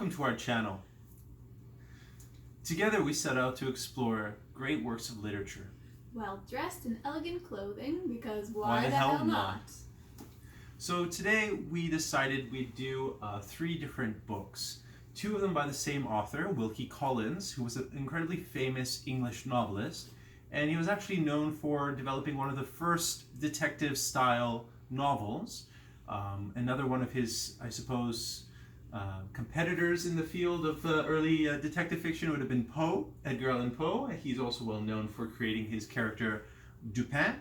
welcome to our channel. Together we set out to explore great works of literature. Well dressed in elegant clothing, because why the hell not? So today we decided we'd do 3 different books. 2 of them by the same author, Wilkie Collins, who was an incredibly famous English novelist, and he was actually known for developing one of the first detective-style novels. Another one of his, I suppose, competitors in the field of early detective fiction would have been Poe, Edgar Allan Poe. He's also well known for creating his character Dupin.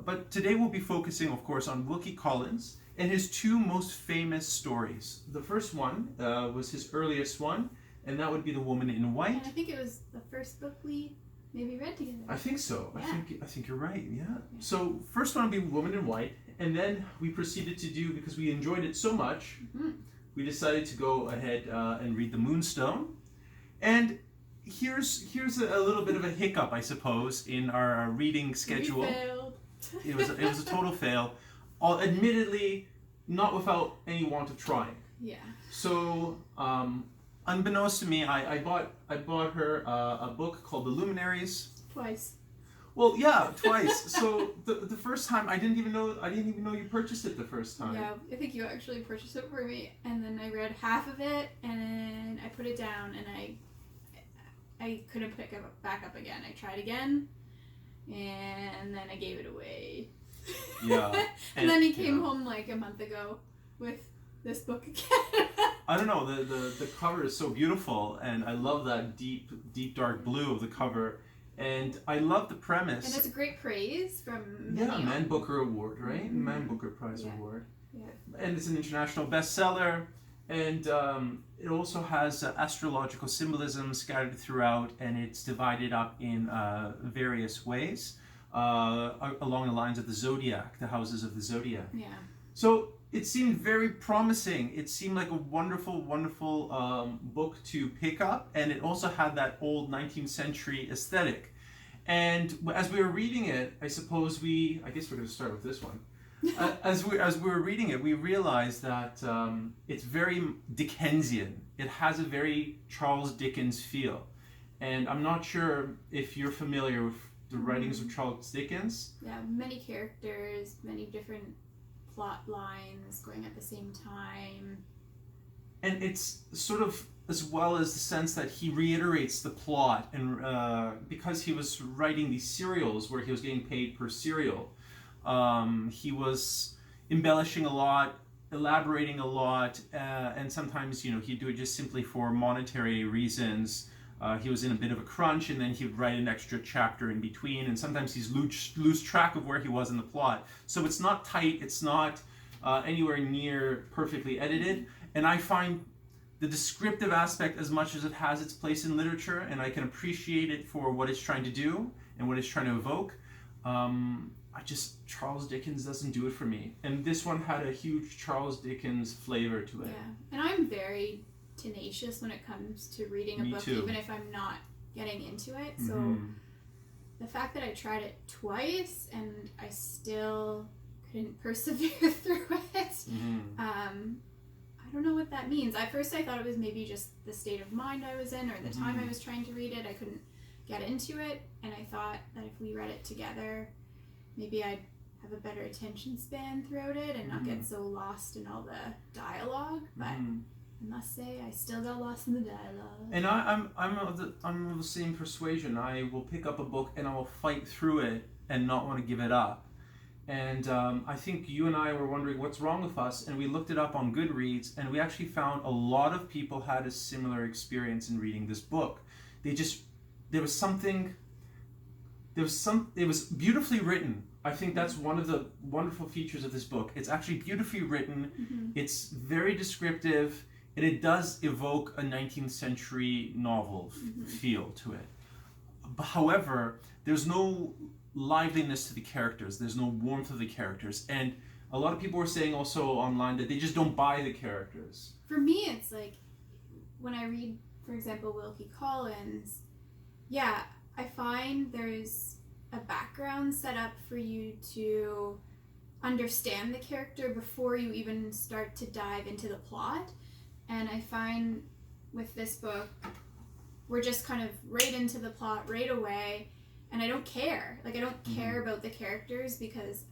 But today we'll be focusing, of course, on Wilkie Collins and his 2 most famous stories. The first one was his earliest one, and that would be The Woman in White. And I think it was the first book we maybe read together. I think so. Yeah. I think you're right. Yeah. So first one would be Woman in White, and then we proceeded to do, because we enjoyed it so much, we decided to go ahead and read the Moonstone. And here's a little bit of a hiccup, I suppose, in our reading schedule. We failed. It was a total fail. Admittedly, not without any want of trying. Yeah. So, unbeknownst to me, I bought her a book called The Luminaries. Twice. Well, yeah, twice. So the first time I didn't even know you purchased it the first time. Yeah, I think you actually purchased it for me, and then I read half of it, and I put it down, and I couldn't pick it back up again. I tried again, and then I gave it away. Yeah. and then he came home like a month ago with this book again. I don't know, the cover is so beautiful, and I love that deep dark blue of the cover. And I love the premise. And it's great praise from Man Booker Award, right? Mm-hmm. Man Booker Prize Award. Yeah. And it's an international bestseller. And it also has astrological symbolism scattered throughout, and it's divided up in various ways along the lines of the zodiac, the houses of the zodiac. Yeah. So it seemed very promising. It seemed like a wonderful, wonderful book to pick up, and it also had that old 19th century aesthetic. And as we were reading it, I guess we're going to start with this one. As we were reading it, we realized that it's very Dickensian. It has a very Charles Dickens feel. And I'm not sure if you're familiar with the writings of Charles Dickens. Yeah, many characters, many different plot lines going at the same time. And it's sort of, as well as the sense that he reiterates the plot, and because he was writing these serials where he was getting paid per serial, he was embellishing a lot, elaborating a lot, and sometimes he'd do it just simply for monetary reasons. He was in a bit of a crunch, and then he would write an extra chapter in between, and sometimes he's lose track of where he was in the plot. So it's not tight, it's not anywhere near perfectly edited, and I find the descriptive aspect, as much as it has its place in literature, and I can appreciate it for what it's trying to do and what it's trying to evoke, Charles Dickens doesn't do it for me. And this one had a huge Charles Dickens flavor to it. Yeah, and I'm very tenacious when it comes to reading a book, even if I'm not getting into it. So the fact that I tried it twice and I still couldn't persevere through it, I don't know what that means. At first I thought it was maybe just the state of mind I was in, or the time I was trying to read it. I couldn't get into it, and I thought that if we read it together, maybe I'd have a better attention span throughout it and not get so lost in all the dialogue. But I must say, I still got lost in the dialogue. And I'm of the same persuasion. I will pick up a book and I will fight through it and not want to give it up. And I think you and I were wondering what's wrong with us, and we looked it up on Goodreads, and we actually found a lot of people had a similar experience in reading this book. It was beautifully written. I think that's one of the wonderful features of this book. It's actually beautifully written. It's very descriptive, and it does evoke a 19th century novel feel to it. However, there's no liveliness to the characters. There's no warmth of the characters. And a lot of people were saying also online that they just don't buy the characters. For me, it's like, when I read, for example, Wilkie Collins, I find there's a background set up for you to understand the character before you even start to dive into the plot. And I find with this book, we're just kind of right into the plot right away, and I don't care. Like, I don't care about the characters because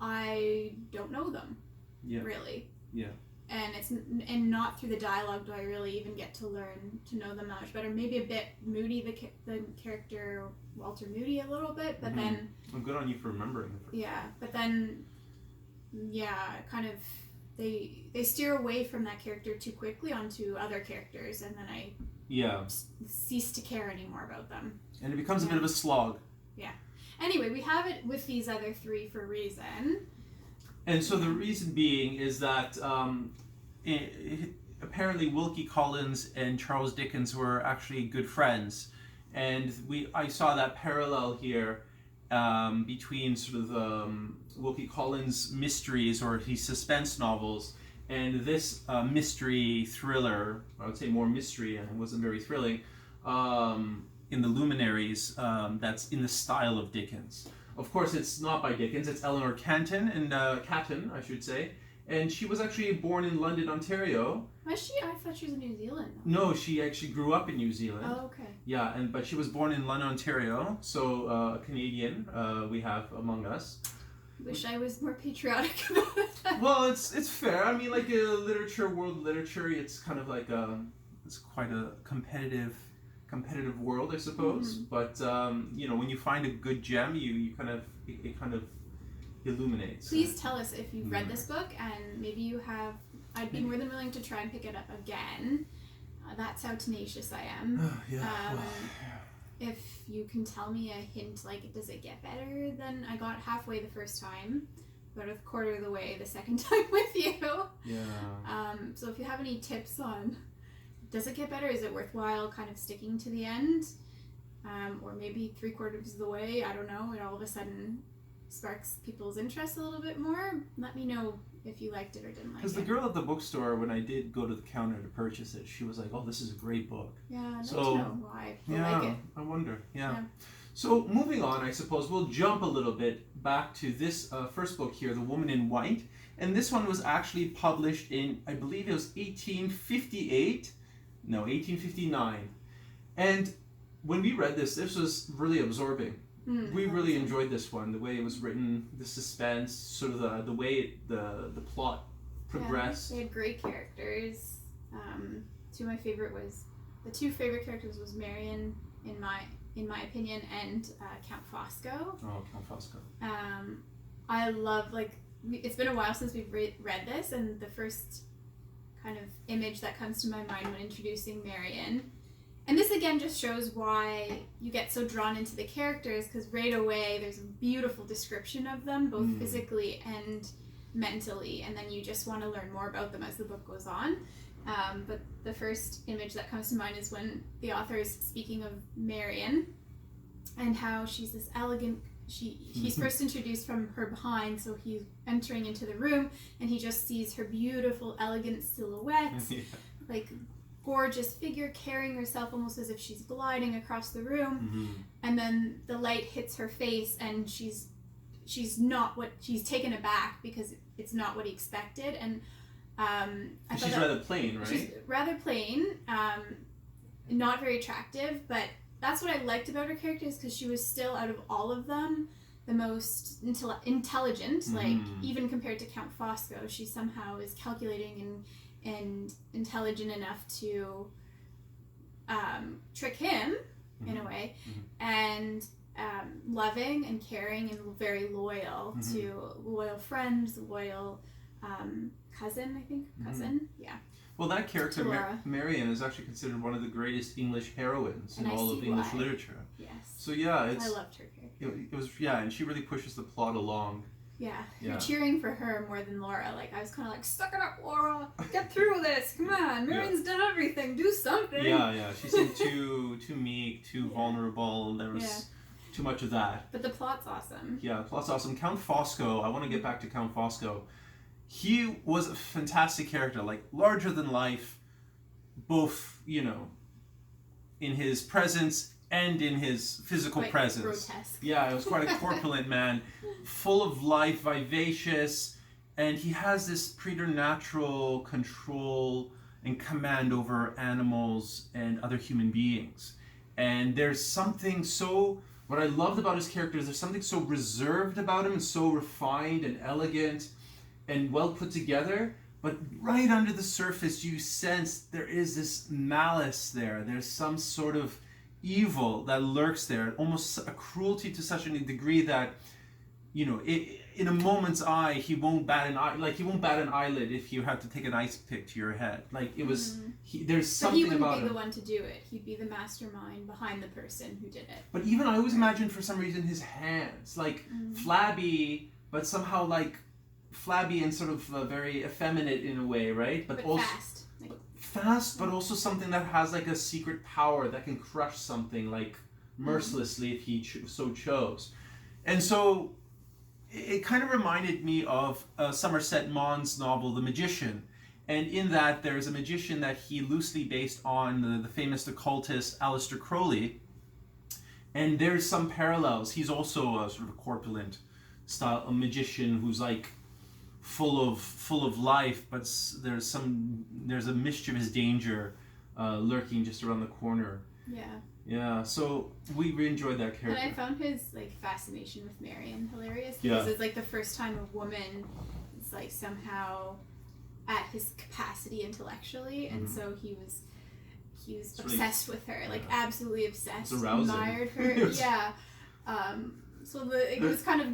I don't know them, really. Yeah. And not through the dialogue do I really even get to learn to know them that much better. Maybe a bit Moody, the character Walter Moody, a little bit, but then. Well, good on you for remembering. Yeah, but then, kind of they steer away from that character too quickly onto other characters, and then I cease to care anymore about them. And it becomes a bit of a slog. Yeah. Anyway, we have it with these other three for a reason. And so the reason being is that apparently Wilkie Collins and Charles Dickens were actually good friends, and I saw that parallel here between sort of Wilkie Collins' mysteries or his suspense novels and this mystery thriller. I would say more mystery, and it wasn't very thrilling. In the Luminaries, that's in the style of Dickens. Of course, it's not by Dickens. It's Eleanor Catton, I should say. And she was actually born in London, Ontario. Was she? I thought she was in New Zealand. No, she actually grew up in New Zealand. Oh, okay. Yeah, but she was born in London, Ontario. So a Canadian we have among us. Wish I was more patriotic about that. Well, it's fair. I mean, like world literature, it's kind of like it's quite a competitive world, I suppose. But when you find a good gem, it kind of illuminates. Please tell us if you've read this book, and maybe you have. I'd be more than willing to try and pick it up again. That's how tenacious I am. If you can tell me a hint, like, does it get better than I got halfway the first time, about a quarter of the way the second time with you? Yeah. So if you have any tips on, does it get better? Is it worthwhile kind of sticking to the end? Or maybe 3/4 of the way, I don't know, it all of a sudden sparks people's interest a little bit more. Let me know if you liked it or didn't like it. Because the girl at the bookstore, when I did go to the counter to purchase it, she was like, "Oh, this is a great book." Yeah, I'd like to know why people like it. I wonder. Yeah. So moving on, I suppose we'll jump a little bit back to this first book here, The Woman in White, and this one was actually published in, I believe it was 1859, and when we read this was really absorbing. We really enjoyed this one, the way it was written, the suspense, sort of the way the plot progressed. Yeah, they had great characters. Two of my favorite the two favorite characters was Marion, in my opinion, and Count Fosco. Oh, Count Fosco. I love, it's been a while since we've read this, and the first kind of image that comes to my mind when introducing Marion. And this again just shows why you get so drawn into the characters, because right away there's a beautiful description of them, both physically and mentally, and then you just want to learn more about them as the book goes on. But the first image that comes to mind is when the author is speaking of Marion and how she's this elegant. He's first introduced from her behind, so he's entering into the room and he just sees her beautiful, elegant silhouette, like gorgeous figure carrying herself almost as if she's gliding across the room, and then the light hits her face and she's taken aback because it's not what he expected, and she's rather plain, right? She's rather plain, not very attractive, but that's what I liked about her characters, because she was still, out of all of them, the most intelligent, like even compared to Count Fosco, she somehow is calculating and intelligent enough to trick him in a way, and loving and caring and very loyal to loyal friends, loyal cousin, yeah. Well, that character, Marion, is actually considered one of the greatest English heroines in all of English literature. Yes. So yeah, I loved her character. It was, and she really pushes the plot along. Yeah, you're cheering for her more than Laura. Like, I was kind of like, suck it up, Laura. Get through this. Come on. Marion's done everything. Do something. Yeah. She seemed too meek, too vulnerable. There was too much of that. But the plot's awesome. Yeah, the plot's awesome. Count Fosco, I want to get back to Count Fosco. He was a fantastic character, like larger than life, both, in his presence and in his physical presence. Grotesque. Yeah, it was quite a corpulent man, full of life, vivacious, and he has this preternatural control and command over animals and other human beings. And there's something so, what I loved about his character is there's something so reserved about him, and so refined and elegant and well put together. But right under the surface, you sense there is this malice there. There's some sort of evil that lurks there, almost a cruelty to such a degree that, you know, in a moment's eye, he won't bat an eye. Like, he won't bat an eyelid if you have to take an ice pick to your head. Like, it was. There's something about him. But he wouldn't be the one to do it. He'd be the mastermind behind the person who did it. But even I always imagined for some reason his hands, like flabby, but somehow like flabby and sort of very effeminate in a way, right? But also fast. Fast, but also something that has like a secret power that can crush something like mercilessly if he so chose. And so it kind of reminded me of Somerset Maugham's novel The Magician. And in that, there's a magician that he loosely based on the famous occultist Aleister Crowley. And there's some parallels. He's also a sort of corpulent style, a magician who's like full of life, but there's a mischievous danger lurking just around the corner. Yeah, so we enjoyed that character. And I found his like fascination with Marion hilarious, because it's like the first time a woman is like somehow at his capacity intellectually, and so he was obsessed with her, like absolutely obsessed, admired her. So it was kind of,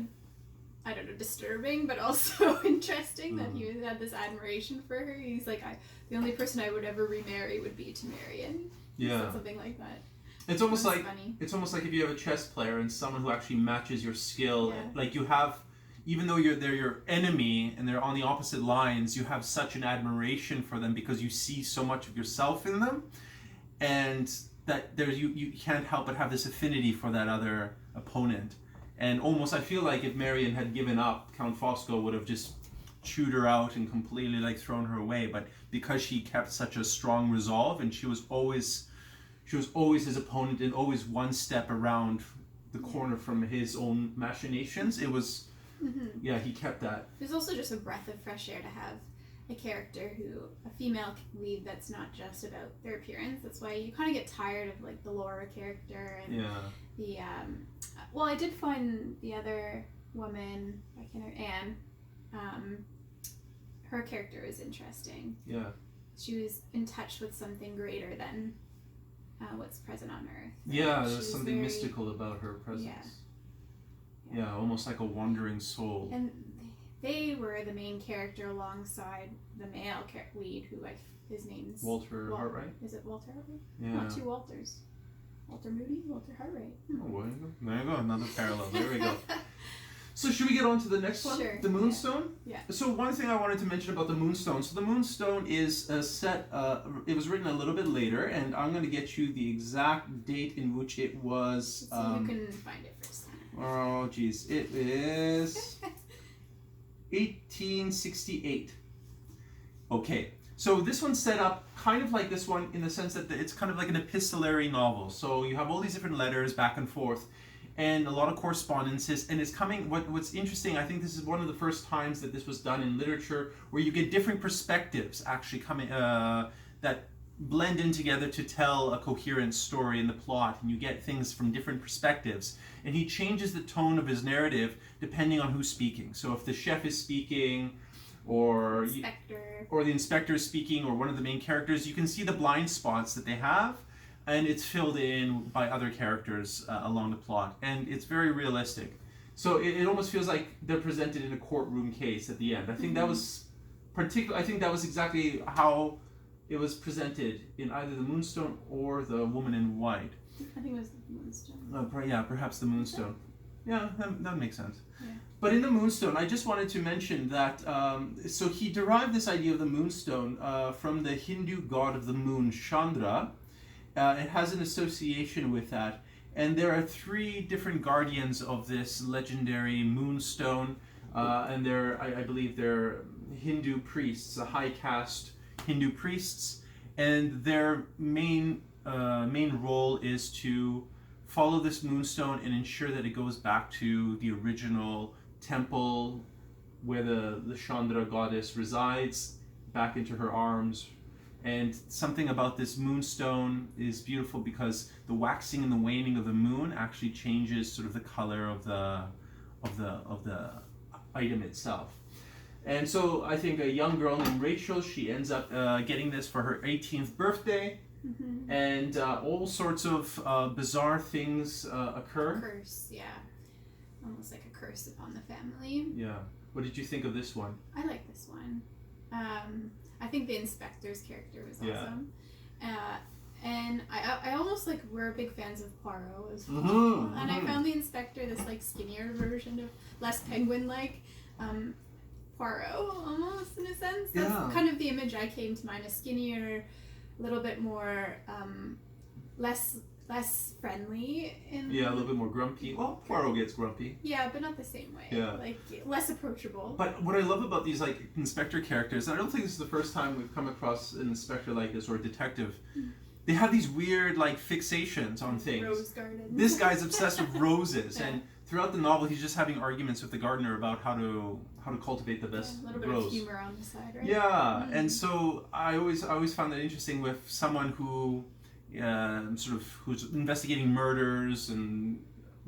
I don't know, disturbing, but also interesting that he had this admiration for her. He's like, the only person I would ever remarry would be to Marion. Yeah, something like that. It's almost like if you have a chess player and someone who actually matches your skill. Like you have, even though they're your enemy and they're on the opposite lines, you have such an admiration for them because you see so much of yourself in them, and that you can't help but have this affinity for that other opponent. And almost, I feel like if Marion had given up, Count Fosco would have just chewed her out and completely like thrown her away. But because she kept such a strong resolve, and she was always his opponent and always one step around the corner from his own machinations, it was, he kept that. It was also just a breath of fresh air to have a character a female lead that's not just about their appearance. That's why you kind of get tired of like the Laura character and the well, I did find the other woman, I can't remember, Anne, her character was interesting. She was in touch with something greater than what's present on Earth. There's something mystical about her presence. Almost like a wandering soul. And they were the main character alongside the male lead, who his name's Walter Hartwright. Is it Walter Hartwright? Yeah. Not two Walters. Walter Moody, Walter Hartwright. Oh, there you go, another parallel. There we go. So should we get on to the next one? Sure. The Moonstone? Yeah. So one thing I wanted to mention about the Moonstone. So the Moonstone is it was written a little bit later, and I'm going to get you the exact date in which it was. So you can find it first. Oh, geez. It is 1868. Okay. So this one's set up kind of like this one in the sense that it's kind of like an epistolary novel. So you have all these different letters back and forth, and a lot of correspondences, and it's coming. What's interesting, I think this is one of the first times that this was done in literature, where you get different perspectives actually coming that blend in together to tell a coherent story in the plot, and you get things from different perspectives. And he changes the tone of his narrative depending on who's speaking. So if the chef is speaking, or the inspector is speaking, or one of the main characters, you can see the blind spots that they have, and it's filled in by other characters along the plot, and it's very realistic. So it almost feels like they're presented in a courtroom case at the end. I think that was I think that was exactly how it was presented in either the Moonstone or the Woman in White. I think it was the Moonstone. Perhaps the Moonstone. Yeah, that makes sense. Yeah. But in the Moonstone, I just wanted to mention that, so he derived this idea of the Moonstone from the Hindu god of the moon, Chandra. It has an association with that. And there are 3 different guardians of this legendary Moonstone. And I believe they're Hindu priests, a high caste Hindu priests. And their main role is to follow this Moonstone and ensure that it goes back to the original temple where the Chandra goddess resides, back into her arms, And something about this Moonstone is beautiful because the waxing and the waning of the moon actually changes sort of the color of the item itself. And so I think a young girl named Rachel, she ends up getting this for her 18th birthday. Mm-hmm. And all sorts of bizarre things occur. A curse, yeah. Almost like a curse upon the family. Yeah. What did you think of this one? I like this one. I think the inspector's character was awesome. And I almost like, we're big fans of Poirot as well. Mm-hmm. And I found the inspector this like skinnier version of, less penguin-like Poirot almost in a sense. That's kind of the image I came to mind, a skinnier, a little bit more less friendly. A little bit more grumpy. Well, Poirot gets grumpy. Yeah, but not the same way. Yeah. Like, less approachable. But what I love about these, like, inspector characters, and I don't think this is the first time we've come across an inspector like this, or a detective, they have these weird, like, fixations on things. Rose garden. This guy's obsessed with roses, and throughout the novel, he's just having arguments with the gardener about how to cultivate the best a little bit rose. of humor on the side, right? Yeah, and so I always found that interesting with someone who who's investigating murders and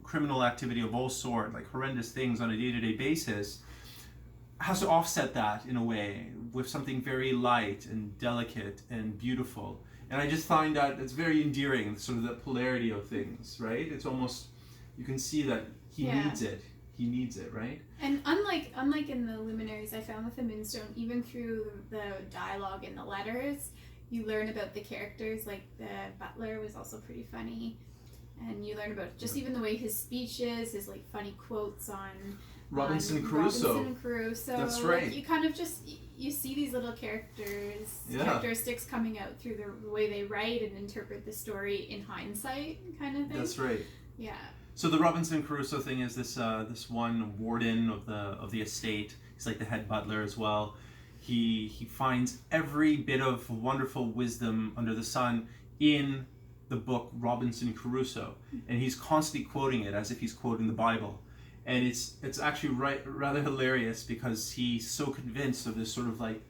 criminal activity of all sort, like horrendous things on a day-to-day basis, has to offset that in a way with something very light and delicate and beautiful. And I just find that it's very endearing, sort of the polarity of things, right? It's almost, you can see that he needs it. He needs it, right? And unlike in the Luminaries, I found with the Moonstone, even through the dialogue in the letters, you learn about the characters. Like the butler was also pretty funny, and you learn about just even the way his speech is, his like funny quotes on Robinson Crusoe. That's right. Like, you kind of just you see these little characteristics coming out through the way they write and interpret the story in hindsight, kind of thing. That's right. Yeah. So the Robinson Crusoe thing is this one warden of the estate. He's like the head butler as well. He finds every bit of wonderful wisdom under the sun in the book Robinson Crusoe, and he's constantly quoting it as if he's quoting the Bible. And it's actually rather hilarious because he's so convinced of this sort of like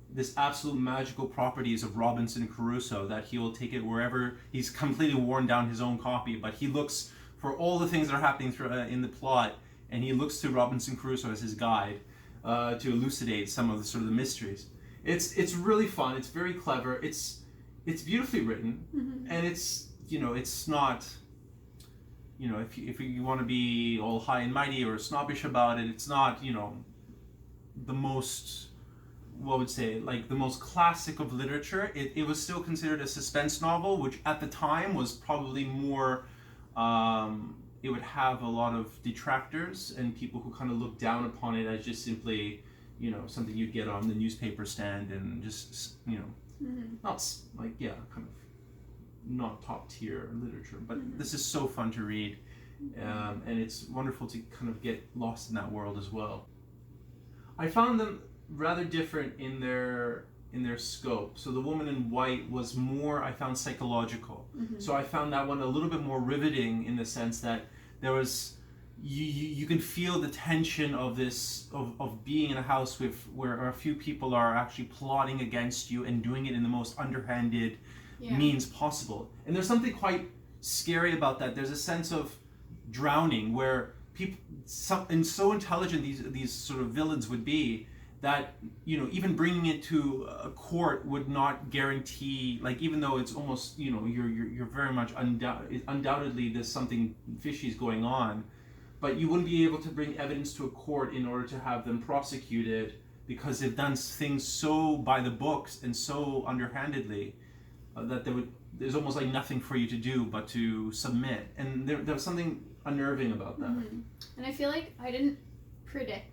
this absolute magical properties of Robinson Crusoe that he will take it wherever. He's completely worn down his own copy, but he looks for all the things that are happening in the plot, and he looks to Robinson Crusoe as his guide to elucidate some of the sort of the mysteries. It's really fun. It's very clever. It's beautifully written, and it's not, if you want to be all high and mighty or snobbish about it, it's not the most, what would say, like the most classic of literature. It was still considered a suspense novel, which at the time was probably more. It would have a lot of detractors and people who kind of look down upon it as just simply, something you'd get on the newspaper stand and just, not like, kind of not top tier literature. But this is so fun to read, and it's wonderful to kind of get lost in that world as well. I found them rather different in their scope. So The Woman in White was more, I found, psychological. So I found that one a little bit more riveting in the sense that there was, you can feel the tension of this, of being in a house where a few people are actually plotting against you and doing it in the most underhanded means possible. And there's something quite scary about that. There's a sense of drowning where people, and so intelligent these sort of villains would be, that even bringing it to a court would not guarantee, like, even though it's almost you're very much undoubtedly there's something fishy is going on, but you wouldn't be able to bring evidence to a court in order to have them prosecuted because they've done things so by the books and so underhandedly that there's almost like nothing for you to do but to submit, and there was something unnerving about that. And I feel like I didn't predict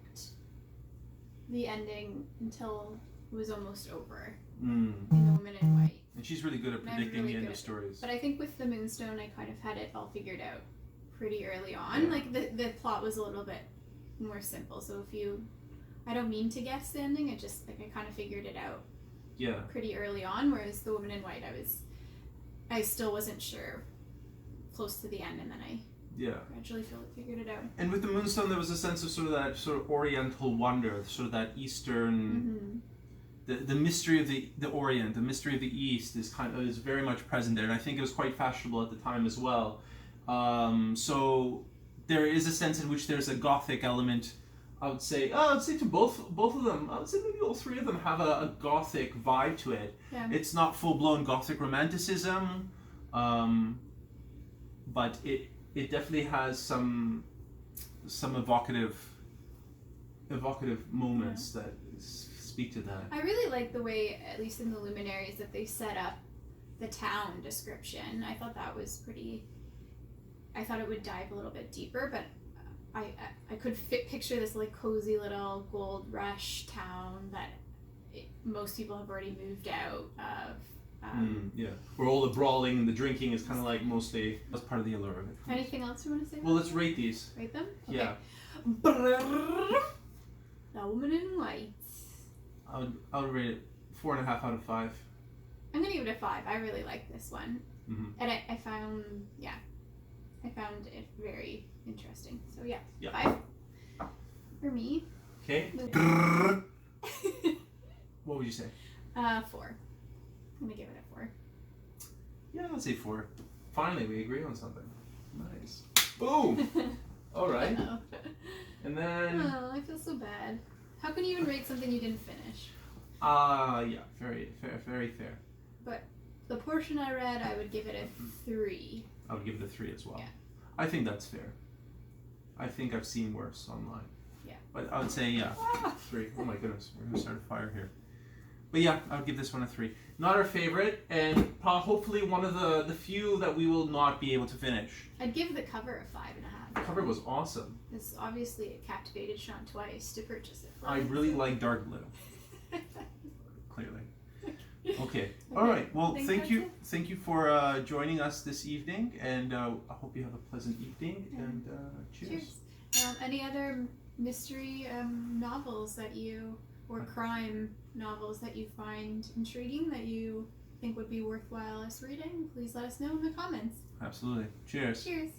the ending until it was almost over in The Woman in White. And she's really good at predicting the end of stories. But I think with the Moonstone, I kind of had it all figured out pretty early on. Like the plot was a little bit more simple. So I don't mean to guess the ending. I just I kind of figured it out. Pretty early on. Whereas The Woman in White, I still wasn't sure close to the end, and then I gradually figured it out. And with the Moonstone, there was a sense of sort of that sort of oriental wonder, sort of that Eastern the mystery of the Orient, the mystery of the East is very much present there, and I think it was quite fashionable at the time as well. So there is a sense in which there's a Gothic element. I would say to both of them. I would say maybe all three of them have a Gothic vibe to it. Yeah. It's not full blown Gothic romanticism, but it definitely has some evocative moments that speak to that. I really like the way, at least in the Luminaries, that they set up the town description. I thought that was pretty. I thought it would dive a little bit deeper, but I could picture this like cozy little gold rush town that most people have already moved out of. Yeah, where all the brawling and the drinking is kind of like mostly that's part of the allure of it. Anything else you want to say? Well, let's rate these. Rate them? Okay. Yeah. The Woman in White. I would rate it 4.5 out of 5. I'm gonna give it a 5. I really like this one, and I found it very interesting. So yeah. 5 for me. Okay. What would you say? 4. I'm gonna give it a 4. Yeah, I'd say 4. Finally, we agree on something. Nice. Boom. All right. And then. Oh, I feel so bad. How can you even rate something you didn't finish? Yeah, very fair, very fair. But the portion I read, I would give it a 3. I would give it a 3 as well. Yeah. I think that's fair. I think I've seen worse online. Yeah. But I would say 3. Oh my goodness, we're gonna start a fire here. But yeah, I would give this one a 3. Not our favorite, and hopefully one of the few that we will not be able to finish. I'd give the cover a 5.5. The cover was awesome. Because obviously it captivated Sean twice to purchase it. I really like dark blue. Clearly. Okay. All right. Well, thank you. Thank you for joining us this evening, and I hope you have a pleasant evening. And cheers. Any other mystery novels that you, or crime novels that you find intriguing that you think would be worthwhile us reading? Please let us know in the comments. Absolutely. Cheers. Cheers.